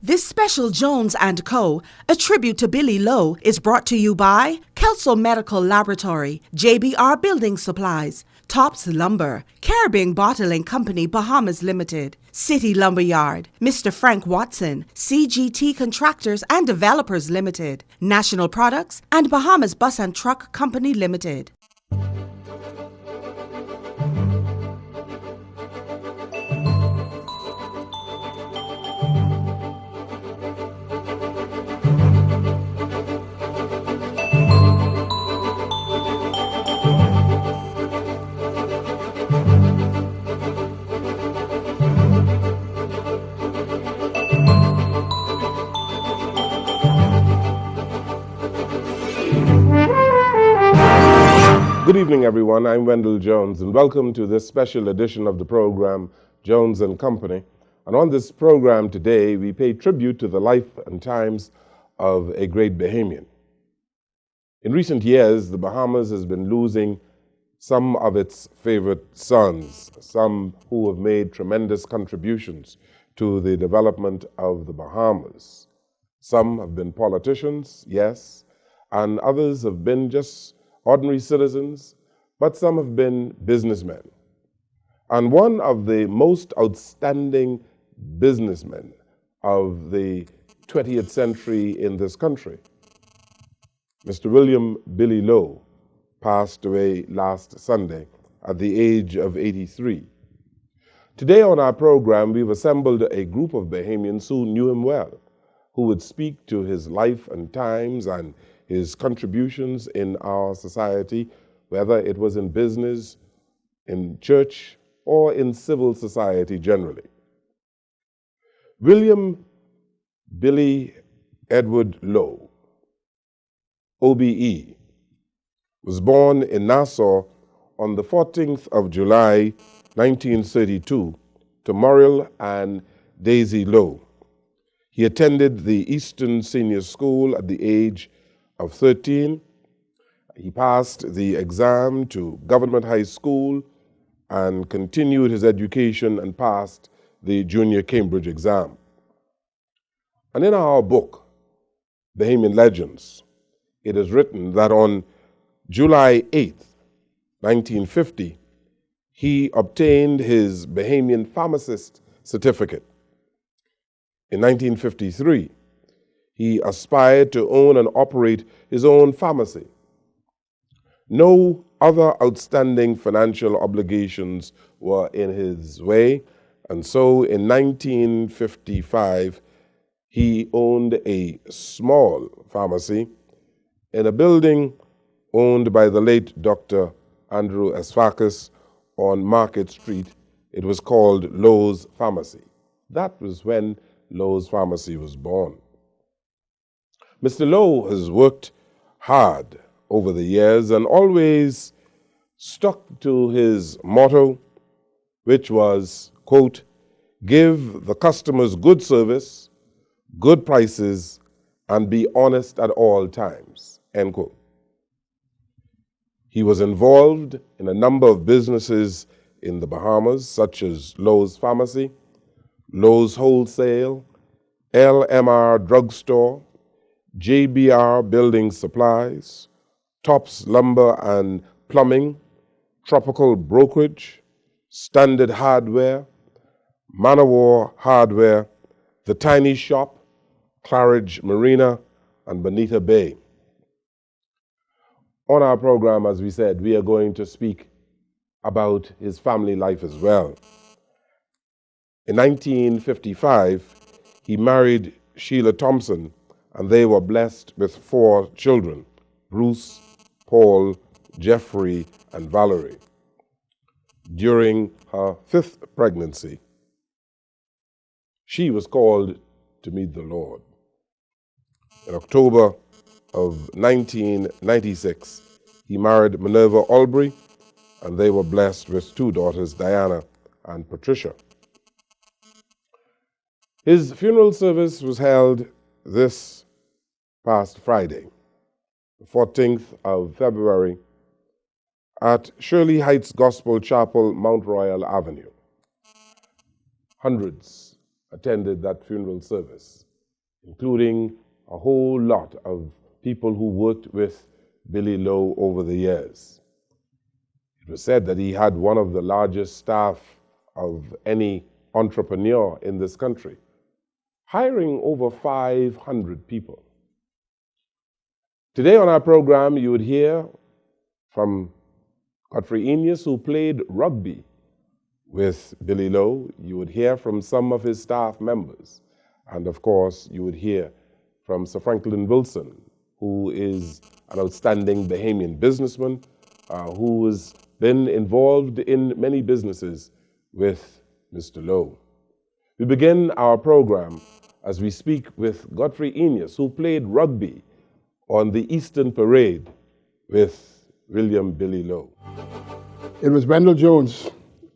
This special Jones & Co., a tribute to Billy Lowe, is brought to you by Kelso Medical Laboratory, JBR Building Supplies, Tops Lumber, Caribbean Bottling Company Bahamas Limited, City Lumberyard, Mr. Frank Watson, CGT Contractors and Developers Limited, National Products, and Bahamas Bus and Truck Company Limited. Good evening, everyone. I'm Wendell Jones, and welcome to this special edition of the program, Jones & Company. And on this program today, we pay tribute to the life and times of a great Bahamian. In recent years, the Bahamas has been losing some of its favorite sons, some who have made tremendous contributions to the development of the Bahamas. Some have been politicians, yes, and others have been just ordinary citizens, but some have been businessmen. And one of the most outstanding businessmen of the 20th century in this country, Mr. William Billy Lowe, passed away last Sunday at the age of 83. Today on our program, we've assembled a group of Bahamians who knew him well, who would speak to his life and times and his contributions in our society, whether it was in business, in church, or in civil society generally. William Billy Edward Lowe, OBE, was born in Nassau on the 14th of July, 1932, to Muriel and Daisy Lowe. He attended the Eastern Senior School at the age of 13. He passed the exam to Government High School and continued his education and passed the Junior Cambridge exam. And in our book, Bahamian Legends, it is written that on July 8th, 1950, he obtained his Bahamian pharmacist certificate. In 1953, he aspired to own and operate his own pharmacy. No other outstanding financial obligations were in his way, and so in 1955, he owned a small pharmacy in a building owned by the late Dr. Andrew S. Farkas on Market Street. It was called Lowe's Pharmacy. That was when Lowe's Pharmacy was born. Mr. Lowe has worked hard over the years and always stuck to his motto, which was, quote, "Give the customers good service, good prices, and be honest at all times," end quote. He was involved in a number of businesses in the Bahamas, such as Lowe's Pharmacy, Lowe's Wholesale, LMR Drugstore, JBR Building Supplies, Tops Lumber and Plumbing, Tropical Brokerage, Standard Hardware, Manowar Hardware, The Tiny Shop, Claridge Marina, and Bonita Bay. On our program, as we said, we are going to speak about his family life as well. In 1955, he married Sheila Thompson, and they were blessed with 4 children, Bruce, Paul, Jeffrey, and Valerie. During her 5th pregnancy, she was called to meet the Lord. In October of 1996, he married Minerva Albury, and they were blessed with 2 daughters, Diana and Patricia. His funeral service was held this past Friday, the 14th of February, at Shirley Heights Gospel Chapel, Mount Royal Avenue. Hundreds attended that funeral service. including a whole lot of people who worked with Billy Lowe over the years. It was said that he had one of the largest staff of any entrepreneur in this country, hiring over 500 people. Today on our program, you would hear from Godfrey Enyas, who played rugby with Billy Lowe. You would hear from some of his staff members. And of course, you would hear from Sir Franklin Wilson, who is an outstanding Bahamian businessman who has been involved in many businesses with Mr. Lowe. We begin our program as we speak with Godfrey Enyas, who played rugby on the Eastern Parade with William Billy Lowe. It was Wendell Jones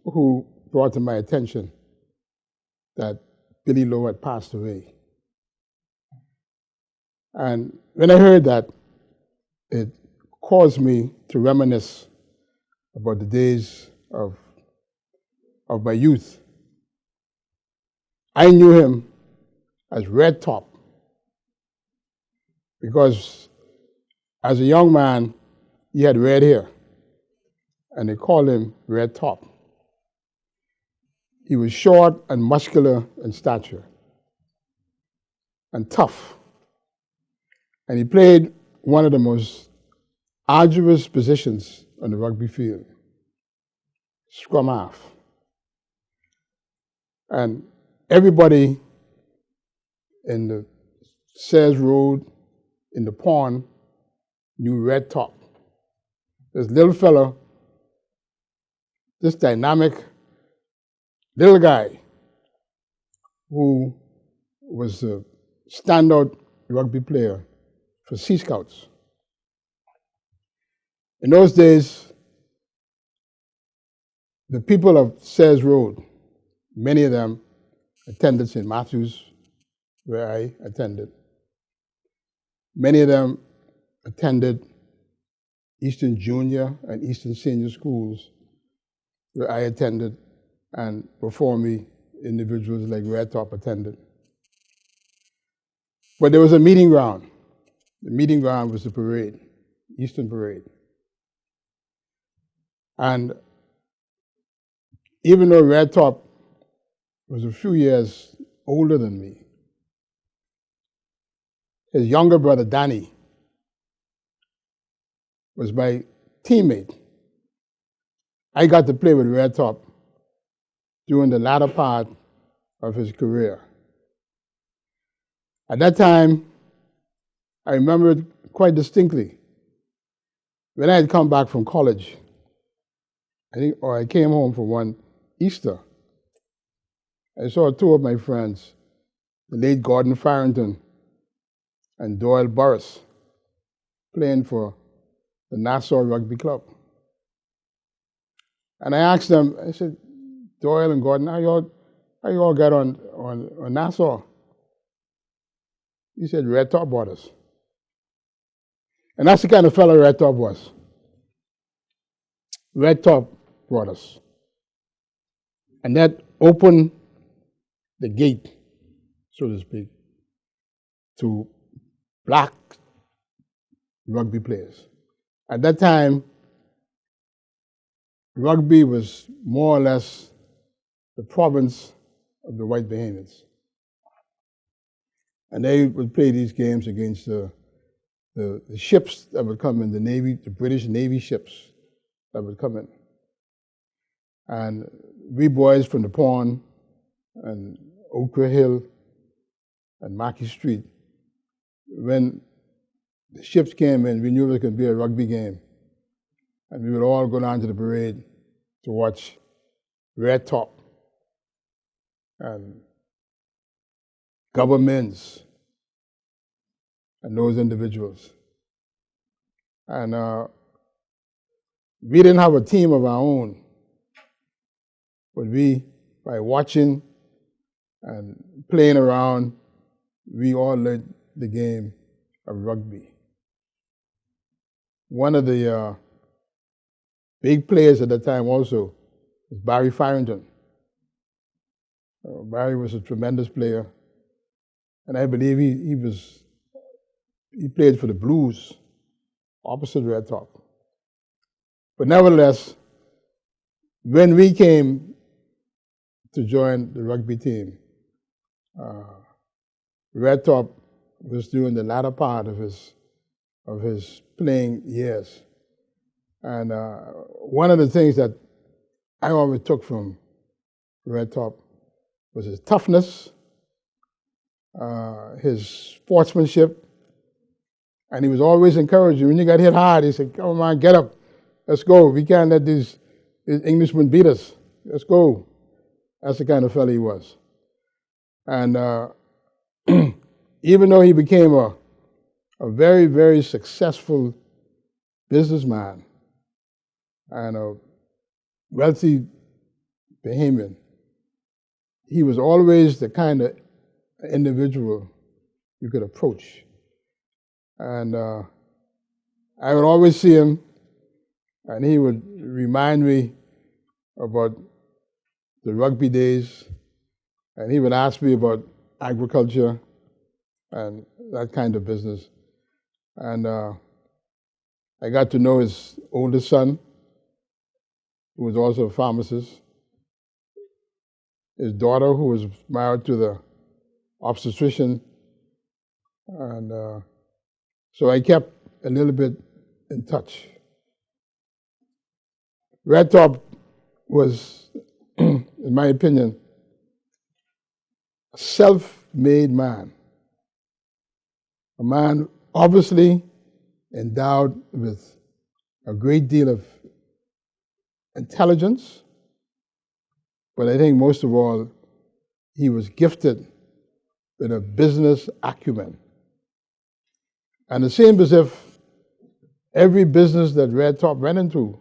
who brought to my attention that Billy Lowe had passed away. And when I heard that, it caused me to reminisce about the days of my youth. I knew him as Red Top because as a young man, he had red hair, and they called him Red Top. He was short and muscular in stature and tough. And he played one of the most arduous positions on the rugby field, scrum half. And everybody in the Sayers Road, in the pond, knew Red Top. This little fella, this dynamic little guy who was a standout rugby player for Sea Scouts. In those days, the people of Sayers Road, many of them attended St. Matthew's, where I attended. Many of them attended Eastern Junior and Eastern Senior schools, where I attended, and before me, individuals like Red Top attended. But there was a meeting ground. The meeting ground was the parade, Eastern Parade. And even though Red Top was a few years older than me, his younger brother, Danny, was my teammate. I got to play with Red Top during the latter part of his career. At that time, I remember it quite distinctly. When I had come back from college, I came home for one Easter, I saw two of my friends, the late Gordon Farrington and Doyle Burris, playing for the Nassau Rugby Club. And I asked them, I said, Doyle and Gordon, how you all get on Nassau? He said, Red Top bought us. And that's the kind of fellow Red Top was. Red Top brought us. And that opened the gate, so to speak, to black rugby players. At that time, rugby was more or less the province of the white Bahamians. And they would play these games against the ships that would come in, the Navy, the British Navy ships that would come in. And we boys from the pond and Okra Hill and Mackey Street, when the ships came in, we knew it could be a rugby game. And we would all go down to the parade to watch Red Top and governments and those individuals. And we didn't have a team of our own, but by watching and playing around, we all learned the game of rugby. One of the big players at the time also was Barry Farrington. Barry was a tremendous player, And I believe he played for the Blues, opposite Red Top. But nevertheless, when we came to join the rugby team, Red Top was during the latter part of his playing years. And one of the things that I always took from Red Top was his toughness, his sportsmanship, and he was always encouraging. When you got hit hard, he said, "Come on, get up, let's go. We can't let these Englishmen beat us. Let's go." That's the kind of fellow he was. And even though he became a very, very successful businessman and a wealthy Bahamian, he was always the kind of individual you could approach. And I would always see him, and he would remind me about the rugby days, and he would ask me about agriculture and that kind of business. And I got to know his oldest son, who was also a pharmacist, his daughter, who was married to the obstetrician, and so I kept a little bit in touch. Red Top was, in my opinion, a self-made man, a man obviously endowed with a great deal of intelligence, but I think most of all, he was gifted with a business acumen. And it seemed as if every business that Red Top went into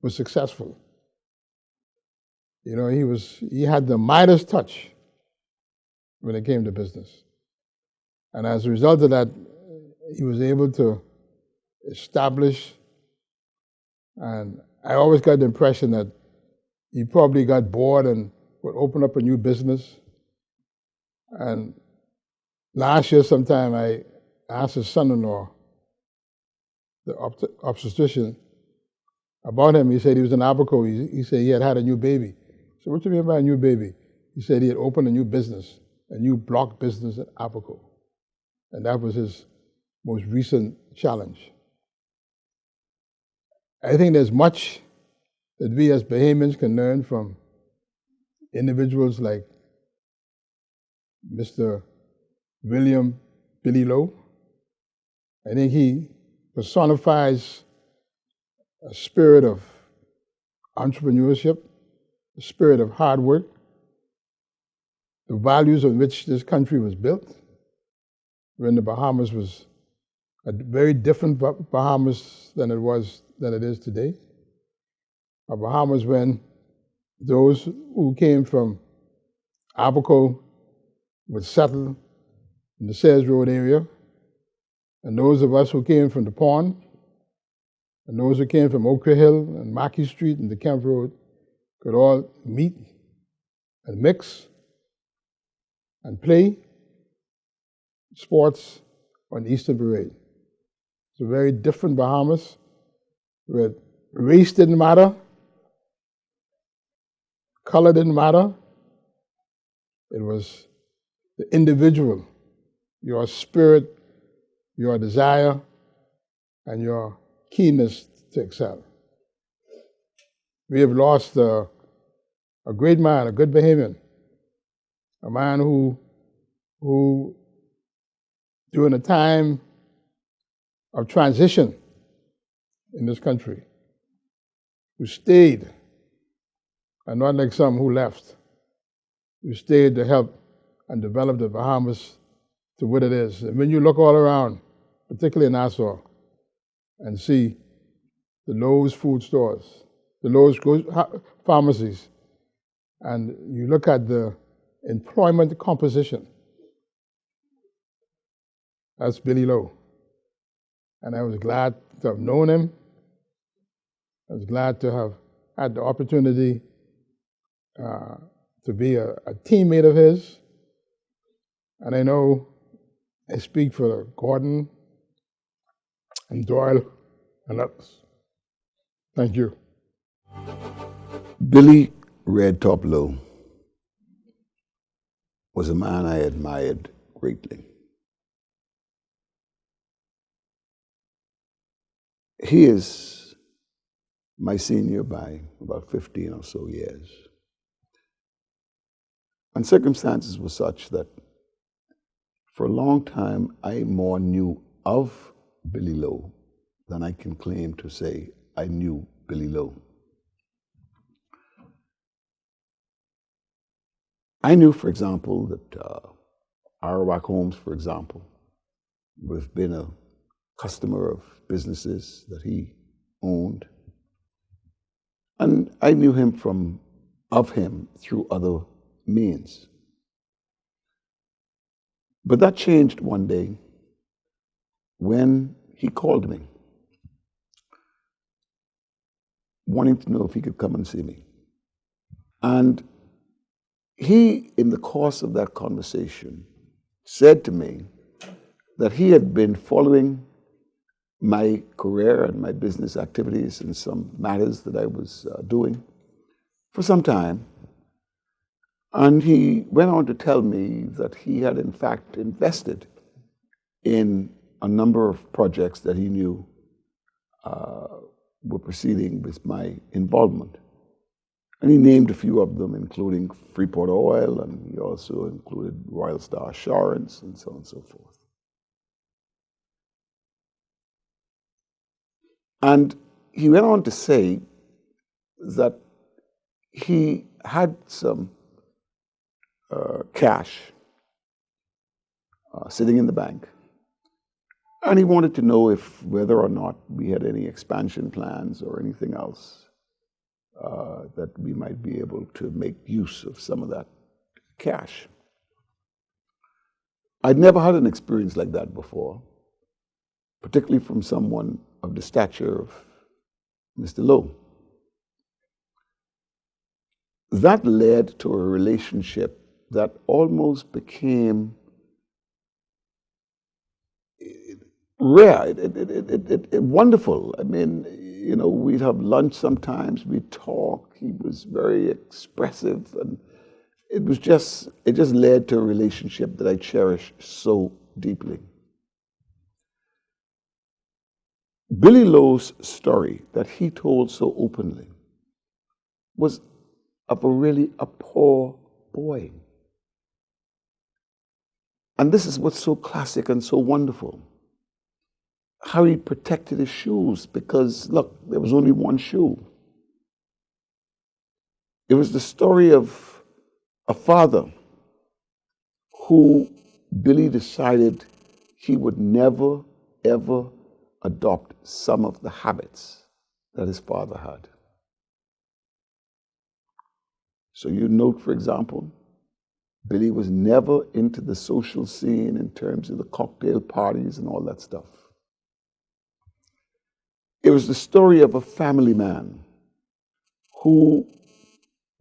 was successful. You know, he had the Midas touch when it came to business. And as a result of that, he was able to establish, and I always got the impression that he probably got bored and would open up a new business. And last year sometime I asked his son-in-law, the obstetrician, about him. He said he was in Abaco. He said he had a new baby. So what do you mean by a new baby? He said he had opened a new business, a new block business at Abaco. And that was his most recent challenge. I think there's much that we as Bahamians can learn from individuals like Mr. Billy Lowe. I think he personifies a spirit of entrepreneurship, a spirit of hard work, the values on which this country was built when the Bahamas was a very different Bahamas than it is today. A Bahamas when those who came from Abaco would settle in the Sayers Road area, and those of us who came from the Pond, and those who came from Oak Hill and Mackey Street and the Kemp Road could all meet and mix and play sports on Eastern Parade. It's a very different Bahamas where race didn't matter, color didn't matter. It was the individual, your spirit, your desire, and your keenness to excel. We have lost a great man, a good Bahamian, a man who during a time of transition in this country, who stayed, and not like some who left, who stayed to help and develop the Bahamas to what it is. And when you look all around, particularly in Nassau, and see the Lowe's food stores, the Lowe's pharmacies, and you look at the employment composition, that's Billy Lowe. And I was glad to have known him. I was glad to have had the opportunity to be a teammate of his And I know I speak for Gordon and Doyle and others. Thank you. Billy Red Top Lowe was a man I admired greatly. He is my senior by about 15 or so years. And circumstances were such that for a long time I more knew of Billy Lowe than I can claim to say I knew Billy Lowe. I knew, for example, that Arawak Homes, for example, would have been a customer of businesses that he owned. And I knew him of him through other means. But that changed one day when he called me, wanting to know if he could come and see me. And he, in the course of that conversation, said to me that he had been following my career and my business activities and some matters that I was doing for some time. And he went on to tell me that he had in fact invested in a number of projects that he knew were proceeding with my involvement. And he named a few of them, including Freeport Oil, and he also included Royal Star Assurance, and so on and so forth. And he went on to say that he had some cash sitting in the bank, and he wanted to know whether or not we had any expansion plans or anything else that we might be able to make use of some of that cash. I'd never had an experience like that before, particularly from someone of the stature of Mr. Lowe. That led to a relationship that almost became rare, wonderful. I mean, you know, we'd have lunch sometimes, we'd talk. He was very expressive, and it just led to a relationship that I cherish so deeply. Billy Lowe's story that he told so openly was of a poor boy. And this is what's so classic and so wonderful. How he protected his shoes, because look, there was only one shoe. It was the story of a father who Billy decided he would never, ever adopt some of the habits that his father had. So you note, for example, Billy was never into the social scene in terms of the cocktail parties and all that stuff. It was the story of a family man who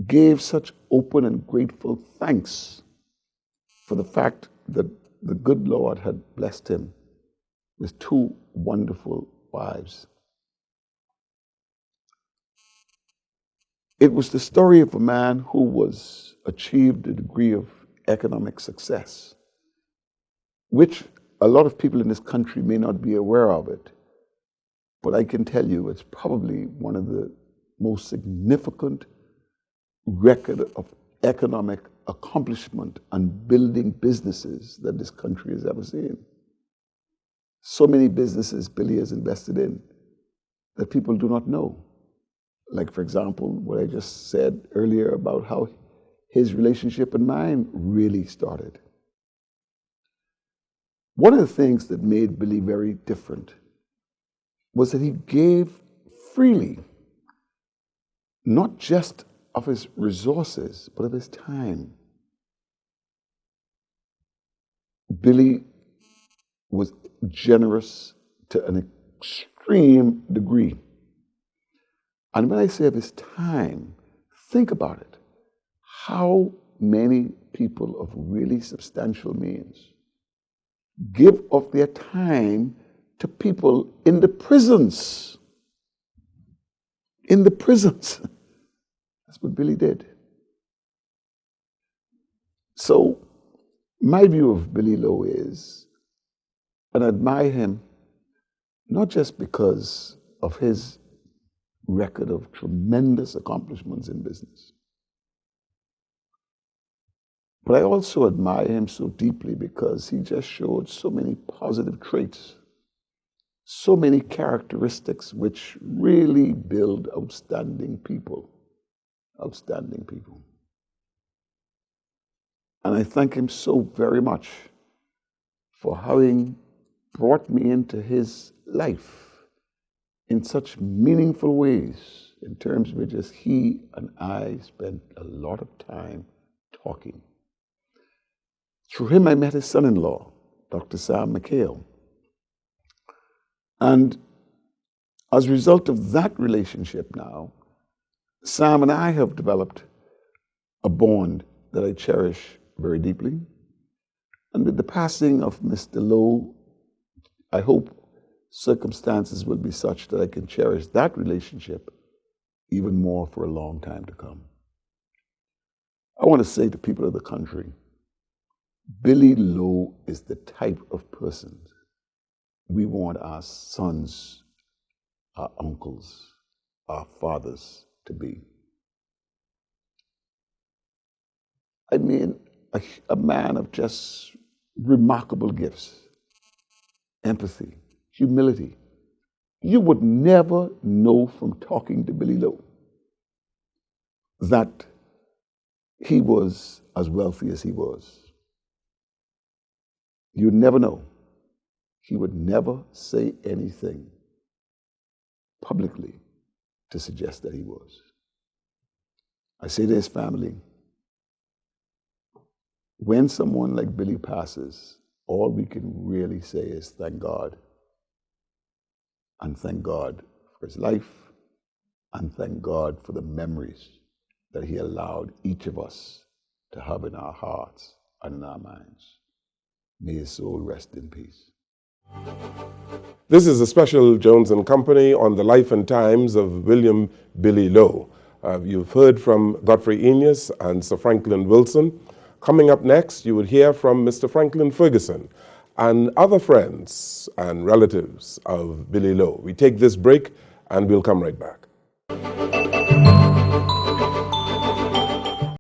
gave such open and grateful thanks for the fact that the good Lord had blessed him with two wonderful wives. It was the story of a man who achieved a degree of economic success, which a lot of people in this country may not be aware of it. But I can tell you it's probably one of the most significant record of economic accomplishment and building businesses that this country has ever seen. So many businesses Billy has invested in that people do not know. Like, for example, what I just said earlier about how his relationship and mine really started. One of the things that made Billy very different was that he gave freely, not just of his resources, but of his time. Billy was generous to an extreme degree. And when I say of his time, think about it. How many people of really substantial means give of their time to people in the prisons. In the prisons. That's what Billy did. So, my view of Billy Lowe is, and I admire him not just because of his record of tremendous accomplishments in business, but I also admire him so deeply because he just showed so many positive traits, so many characteristics which really build outstanding people. Outstanding people. And I thank him so very much for having brought me into his life in such meaningful ways, in terms of just he and I spent a lot of time talking. Through him, I met his son-in-law, Dr. Sam McHale. And as a result of that relationship now, Sam and I have developed a bond that I cherish very deeply. And with the passing of Mr. Lowe, I hope circumstances will be such that I can cherish that relationship even more for a long time to come. I want to say to people of the country, Billy Lowe is the type of person we want our sons, our uncles, our fathers to be. I mean, a man of just remarkable gifts, empathy, humility. You would never know from talking to Billy Lowe that he was as wealthy as he was. You'd never know. He would never say anything publicly to suggest that he was. I say to his family, when someone like Billy passes, all we can really say is thank God. And thank God for his life, and thank God for the memories that he allowed each of us to have in our hearts and in our minds. May his soul rest in peace. This is a special Jones & Company on the life and times of William Billy Lowe. You've heard from Godfrey Eneas and Sir Franklin Wilson. Coming up next, you will hear from Mr. Franklin Ferguson and other friends and relatives of Billy Lowe. We take this break and we'll come right back.